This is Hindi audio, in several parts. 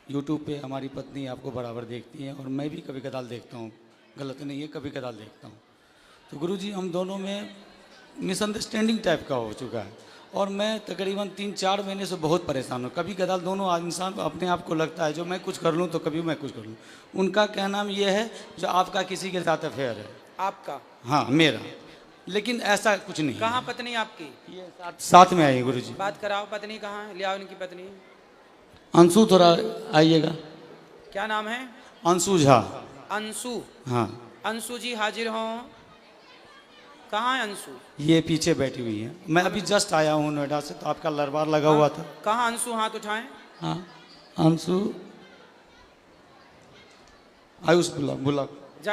यूट्यूब पे हमारी पत्नी आपको बराबर देखती है और मैं भी कभी कदाल देखता हूँ, गलत नहीं है, कभी कदाल देखता हूँ। तो गुरुजी हम दोनों में मिसअंडरस्टैंडिंग टाइप का हो चुका है और मैं तकरीबन 3-4 महीने से बहुत परेशान हूँ। कभी कदाल दोनों इंसान अपने आप को लगता है जो मैं कुछ कर लूँ तो कभी मैं कुछ कर लूँ। उनका कहना ये है जो आपका किसी के साथ अफेयर है। आपका? हाँ मेरा, लेकिन ऐसा कुछ नहीं। कहाँ पत्नी आपकी? ये साथ में आई गुरुजी। बात कराओ, पत्नी कहाँ है? ले आओ इनकी पत्नी। अंशु थोड़ा आइएगा। क्या नाम है? अंशु झा। अंशु? हाँ। अंशु जी हाजिर हों। कहाँ है अंशु? ये पीछे बैठी हुई है। मैं अभी जस्ट आया हूँ नोएडा से, तो आपका लरबार लगा हुआ था। कहाँ अंशु? हाथ उठाएं। हाँ अंशु आयुष बुला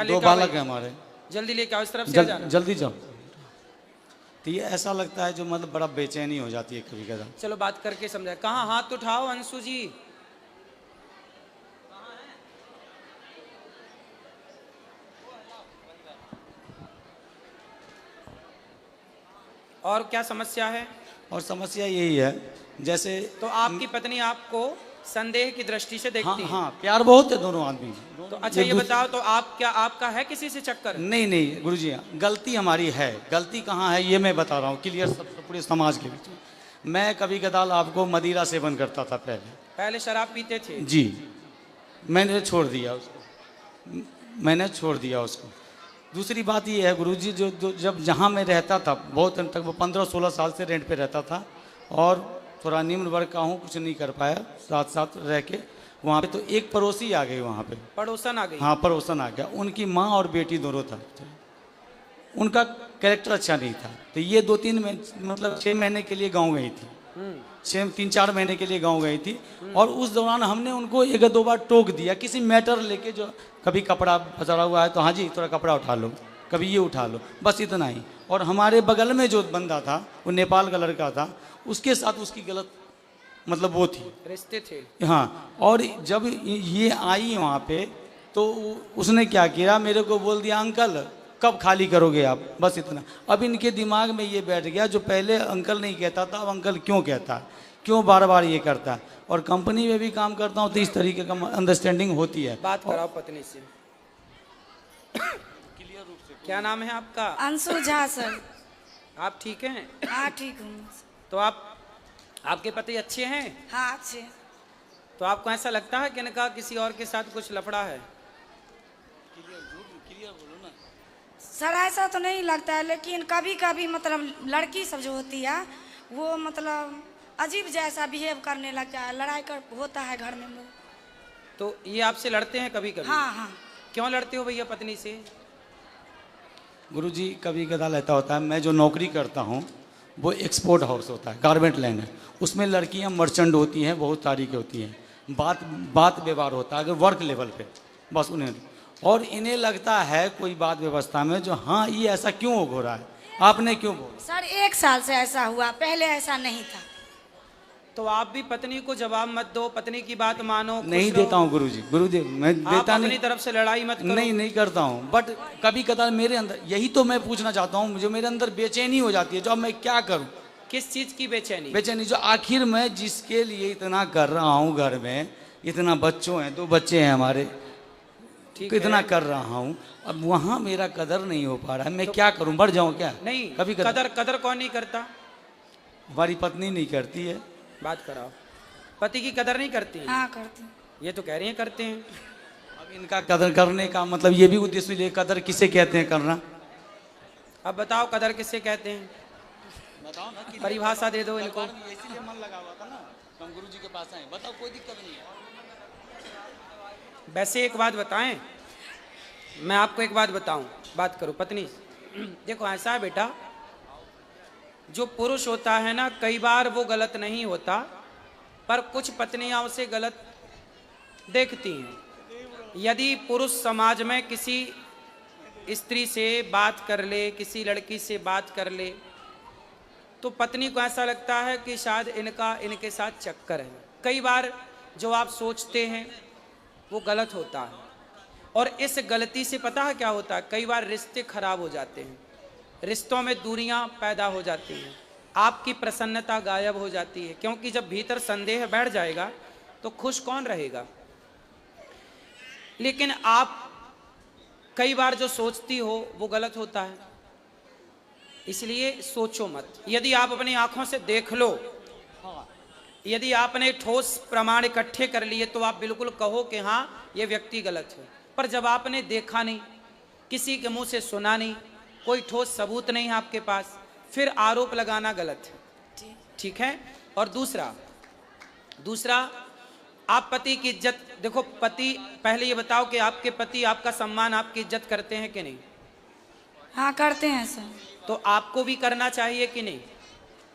2 बालक है हमारे। जल्दी लेके आओ, इस तरफ से जाना। जल्दी जाओ। तो ये ऐसा लगता है जो मतलब बड़ा बेचैनी हो जाती है कभी कदा। चलो बात करके समझाए। कहाँ? हाथ उठाओ अंशु जी। और क्या समस्या है? और समस्या यही है जैसे तो आपकी पत्नी आपको संदेह की दृष्टि से देखती है? हाँ प्यार बहुत है दोनों आदमी। तो अच्छा ये बताओ, तो आप क्या, आपका है किसी से चक्कर? नहीं गुरुजी, गलती हमारी है। गलती कहाँ है ये मैं बता रहा हूँ क्लियर, सब पूरे समाज के बीच में। मैं कभी कदाल आपको मदिरा सेवन करता था पहले शराब पीते थे जी। मैंने छोड़ दिया उसको। दूसरी बात ये है गुरुजी, जो जब जहाँ मैं रहता था बहुत तक, वो 15-16 साल से रेंट पे रहता था और थोड़ा निम्न वर्ग का हूँ, कुछ नहीं कर पाया साथ साथ रह के वहाँ पे। तो एक पड़ोसी आ गई वहाँ पे, पड़ोसन आ गई। हाँ पड़ोसन आ गया। उनकी माँ और बेटी दोनों था। उनका कैरेक्टर अच्छा नहीं था। तो ये 2-3 मतलब 6 महीने के लिए गाँव गई थी। 3-4 महीने के लिए गाँव गई थी और उस दौरान हमने उनको 1-2 बार टोक दिया किसी मैटर लेके। जो कभी कपड़ा पसरा हुआ है तो हाँ जी थोड़ा कपड़ा उठा लो, कभी ये उठा लो, बस इतना ही। और हमारे बगल में जो बंदा था वो नेपाल का लड़का था, उसके साथ उसकी गलत मतलब वो थी, रिश्ते थे। हाँ। और जब ये आई वहाँ पे तो उसने क्या किया, मेरे को बोल दिया अंकल कब खाली करोगे आप, बस इतना। अब इनके दिमाग में ये बैठ गया जो पहले अंकल नहीं कहता था अब अंकल क्यों कहता है, क्यों बार बार ये करता है। और कंपनी में भी काम करता हूँ तो इस तरीके का अंडरस्टैंडिंग होती है। बात कराओ पत्नी से। क्या नाम है आपका? अंशु झा सर। आप ठीक हैं? हाँ ठीक हूँ। तो आपके पति अच्छे हैं? हाँ अच्छे। तो आपको ऐसा लगता है कि इनका किसी और के साथ कुछ लफड़ा है? सर ऐसा तो नहीं लगता है, लेकिन कभी कभी मतलब लड़की सब जो होती है वो मतलब अजीब जैसा बिहेव करने लगता है, लड़ाई कर होता है घर में। तो ये आपसे लड़ते हैं कभी कभी? हाँ हाँ। क्यों लड़ते हो भैया पत्नी से? गुरुजी कभी कदाल ऐसा होता है, मैं जो नौकरी करता हूँ वो एक्सपोर्ट हाउस होता है, गारमेंट लैंड है। उसमें लड़कियाँ मर्चेंट होती हैं, बहुत सारी की होती हैं। बात व्यवहार होता है अगर वर्क लेवल पे, बस उन्हें। और इन्हें लगता है कोई बात व्यवस्था में जो हाँ ये ऐसा क्यों हो रहा है, आपने क्यों बोला? सर 1 साल से ऐसा हुआ, पहले ऐसा नहीं था। तो आप भी पत्नी को जवाब मत दो, पत्नी की बात मानो। नहीं देता हूँ गुरुजी, मैं देता नहीं। अपनी तरफ से लड़ाई मत करो। नहीं करता हूँ, बट कभी कदार मेरे अंदर, यही तो मैं पूछना चाहता हूँ, मुझे मेरे अंदर बेचैनी हो जाती है जो अब मैं क्या करूँ। किस चीज की बेचैनी? बेचैनी जो आखिर मैं जिसके लिए इतना कर रहा हूँ, घर में इतना बच्चों हैं, 2 बच्चे हैं हमारे, इतना कर रहा हूँ, अब वहाँ मेरा कदर नहीं हो पा रहा है। मैं क्या करूँ, बढ़ जाऊँ क्या? नहीं, कभी कदर कौन नहीं करता? हमारी पत्नी नहीं करती है। बात कराओ। पति की कदर नहीं करती है? हाँ करती। ये तो कह रही हैं करते हैं। अब इनका कदर करने का मतलब ये भी उद्देश्य है, कदर किसे कहते हैं करना। अब बताओ कदर किसे कहते हैं? बताओ ना, परिभाषा दे दो इनको। इसीलिए मन लगा हुआ था ना, हम गुरुजी के पास आए। बताओ, कोई दिक्कत नहीं है। वैसे एक बात बताएं, मैं आपको एक बात बताऊं, बात करो पत्नी। देखो ऐसा है बेटा, जो पुरुष होता है ना, कई बार वो गलत नहीं होता, पर कुछ पत्नियां उसे गलत देखती हैं। यदि पुरुष समाज में किसी स्त्री से बात कर ले, किसी लड़की से बात कर ले, तो पत्नी को ऐसा लगता है कि शायद इनके साथ चक्कर है। कई बार जो आप सोचते हैं वो गलत होता है, और इस गलती से पता है क्या होता है, कई बार रिश्ते खराब हो जाते हैं, रिश्तों में दूरियां पैदा हो जाती हैं, आपकी प्रसन्नता गायब हो जाती है। क्योंकि जब भीतर संदेह बैठ जाएगा तो खुश कौन रहेगा? लेकिन आप कई बार जो सोचती हो वो गलत होता है, इसलिए सोचो मत। यदि आप अपनी आंखों से देख लो, यदि आपने ठोस प्रमाण इकट्ठे कर लिए तो आप बिल्कुल कहो कि हाँ ये व्यक्ति गलत है। पर जब आपने देखा नहीं, किसी के मुंह से सुना नहीं, कोई ठोस सबूत नहीं है आपके पास, फिर आरोप लगाना गलत है। ठीक है। और दूसरा आप पति की इज्जत, देखो पति, पहले ये बताओ कि आपके पति आपका सम्मान, आपकी इज्जत करते हैं कि नहीं? हाँ करते हैं सर। तो आपको भी करना चाहिए कि नहीं?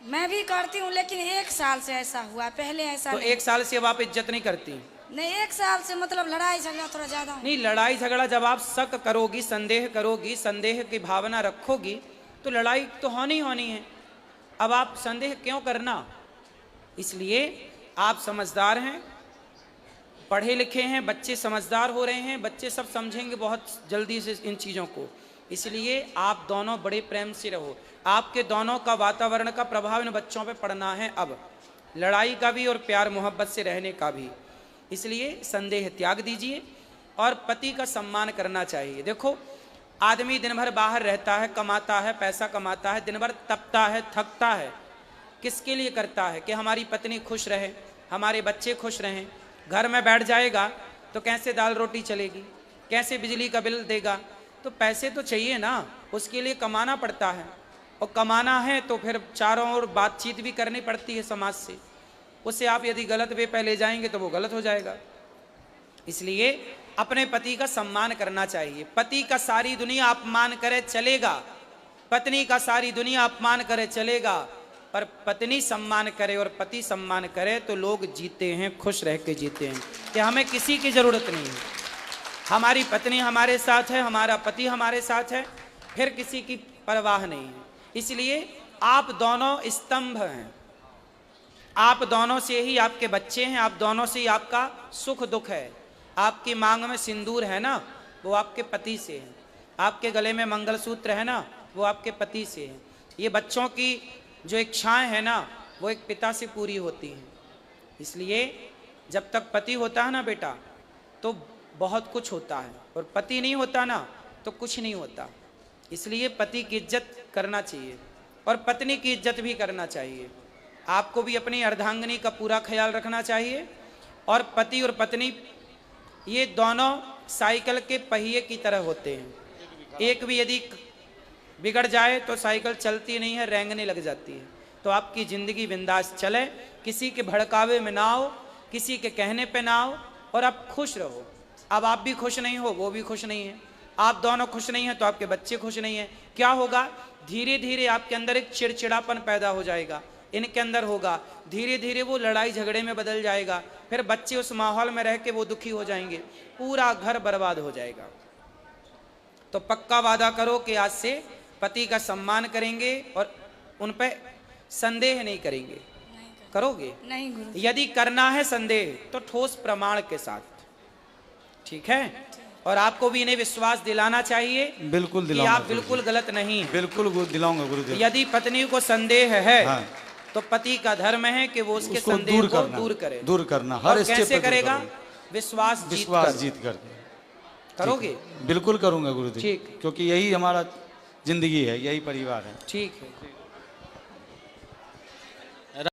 मैं भी करती हूँ, लेकिन 1 साल से ऐसा हुआ, पहले ऐसा तो नहीं। 1 साल से अब आप इज्जत नहीं करती? नहीं, 1 साल से मतलब लड़ाई झगड़ा थोड़ा ज्यादा हो। नहीं, लड़ाई झगड़ा जब आप शक करोगी, संदेह करोगी, संदेह की भावना रखोगी तो लड़ाई तो होनी है। अब आप संदेह क्यों करना? इसलिए आप समझदार हैं, पढ़े लिखे हैं, बच्चे समझदार हो रहे हैं, बच्चे सब समझेंगे बहुत जल्दी से इन चीज़ों को। इसलिए आप दोनों बड़े प्रेम से रहो। आपके दोनों का वातावरण का प्रभाव इन बच्चों पे पड़ना है, अब लड़ाई का भी और प्यार मोहब्बत से रहने का भी। इसलिए संदेह त्याग दीजिए और पति का सम्मान करना चाहिए। देखो आदमी दिन भर बाहर रहता है, कमाता है, पैसा कमाता है, दिन भर तपता है, थकता है, किसके लिए करता है? कि हमारी पत्नी खुश रहे, हमारे बच्चे खुश रहें। घर में बैठ जाएगा तो कैसे दाल रोटी चलेगी, कैसे बिजली का बिल देगा? तो पैसे तो चाहिए ना, उसके लिए कमाना पड़ता है, और कमाना है तो फिर चारों ओर बातचीत भी करनी पड़ती है समाज से। उससे आप यदि गलत वे पे ले जाएंगे तो वो गलत हो जाएगा। इसलिए अपने पति का सम्मान करना चाहिए। पति का सारी दुनिया अपमान करे चलेगा, पत्नी का सारी दुनिया अपमान करे चलेगा, पर पत्नी सम्मान करे और पति सम्मान करे तो लोग जीते हैं, खुश रह के जीते हैं, कि हमें किसी की जरूरत नहीं है। हमारी पत्नी हमारे साथ है, हमारा पति हमारे साथ है, फिर किसी की परवाह नहीं है। इसलिए आप दोनों स्तंभ हैं, आप दोनों से ही आपके बच्चे हैं, आप दोनों से ही आपका सुख दुख है। आपकी मांग में सिंदूर है ना, वो आपके पति से है। आपके गले में मंगलसूत्र है ना, वो आपके पति से है। ये बच्चों की जो इच्छाएं हैं ना, वो एक पिता से पूरी होती हैं। इसलिए जब तक पति होता है ना बेटा, तो बहुत कुछ होता है, और पति नहीं होता ना तो कुछ नहीं होता। इसलिए पति की इज्जत करना चाहिए और पत्नी की इज्जत भी करना चाहिए। आपको भी अपनी अर्धांगिनी का पूरा ख्याल रखना चाहिए। और पति और पत्नी ये दोनों साइकिल के पहिए की तरह होते हैं। एक भी यदि बिगड़ जाए तो साइकिल चलती नहीं है, रेंगने लग जाती है। तो आपकी ज़िंदगी बिंदास चले, किसी के भड़कावे में ना आओ, किसी के कहने पे ना आओ, और आप खुश रहो। अब आप भी खुश नहीं हो, वो भी खुश नहीं है, आप दोनों खुश नहीं हैं तो आपके बच्चे खुश नहीं हैं। क्या होगा? धीरे धीरे आपके अंदर एक चिड़चिड़ापन पैदा हो जाएगा, इनके अंदर होगा, धीरे धीरे वो लड़ाई झगड़े में बदल जाएगा, फिर बच्चे उस माहौल में रह के वो दुखी हो जाएंगे, पूरा घर बर्बाद हो जाएगा। तो पक्का वादा करो कि आज से पति का सम्मान करेंगे और उन पे संदेह नहीं करेंगे। करोगे? नहीं गुरु। यदि करना है संदेह तो ठोस प्रमाण के साथ, ठीक है? और आपको भी इन्हें विश्वास दिलाना चाहिए, बिल्कुल कि दिलाऊंगा आप बिल्कुल गलत नहीं हैं। बिल्कुल दिलाऊंगा गुरुदेव। यदि पत्नी को संदेह है, हाँ। तो पति का धर्म है कि वो उसके उसको संदेह को दूर करे। दूर करना और हर स्टेप कैसे पे दूर करेगा? करूंगा। विश्वास जीत कर करोगे? बिल्कुल करूंगा गुरुदेव, ठीक। क्योंकि यही हमारा जिंदगी है, यही परिवार है। ठीक है।